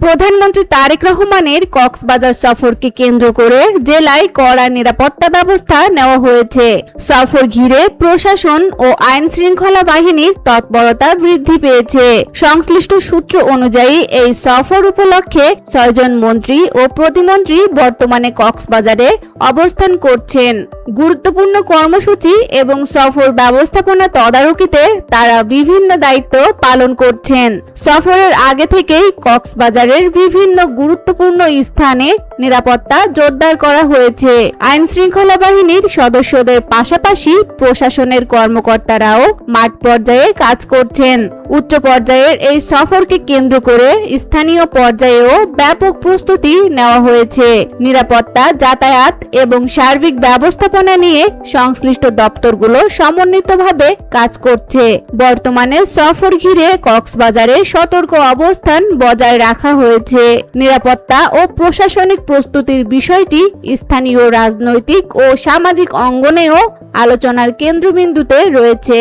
প্রধানমন্ত্রী তারেক রহমানের কক্সবাজার সফরকে কেন্দ্র করে জেলায় কড়া নিরাপত্তা ব্যবস্থা নেওয়া হয়েছে। সফর ঘিরে প্রশাসন ও আইন শৃঙ্খলা বাহিনীর তৎপরতা বৃদ্ধি পেয়েছে। সংশ্লিষ্ট সূত্র অনুযায়ী এই সফর উপলক্ষে 6 জন মন্ত্রী ও প্রতিমন্ত্রী বর্তমানে কক্সবাজারে অবস্থান করছেন। গুরুত্বপূর্ণ কর্মসূচি এবং সফর ব্যবস্থাপনা তদারকিতে তারা বিভিন্ন দায়িত্ব পালন করছেন। সফরের আগে থেকেই কক্সবাজারের বিভিন্ন গুরুত্বপূর্ণ স্থানে নিরাপত্তা জোরদার করা হয়েছে। আইন শৃঙ্খলা বাহিনীর সদস্যদের পাশাপাশি প্রশাসনের কর্মকর্তারাও মাঠ পর্যায়ে কাজ করছেন। উচ্চ পর্যায়ের এই সফরকে কেন্দ্র করে স্থানীয় পর্যায়েও ব্যাপক প্রস্তুতি নেওয়া হয়েছে। নিরাপত্তা, যাতায়াত এবং সার্বিক ব্যবস্থাপনা নিয়ে সংশ্লিষ্ট দপ্তরগুলো সমন্বিতভাবে কাজ করছে। বর্তমানে সফর ঘিরে কক্সবাজারে সতর্ক অবস্থান বজায় রাখা হয়েছে। নিরাপত্তা ও প্রশাসনিক প্রস্তুতির বিষয়টি স্থানীয় রাজনৈতিক ও সামাজিক অঙ্গনেও আলোচনার কেন্দ্রবিন্দুতে রয়েছে।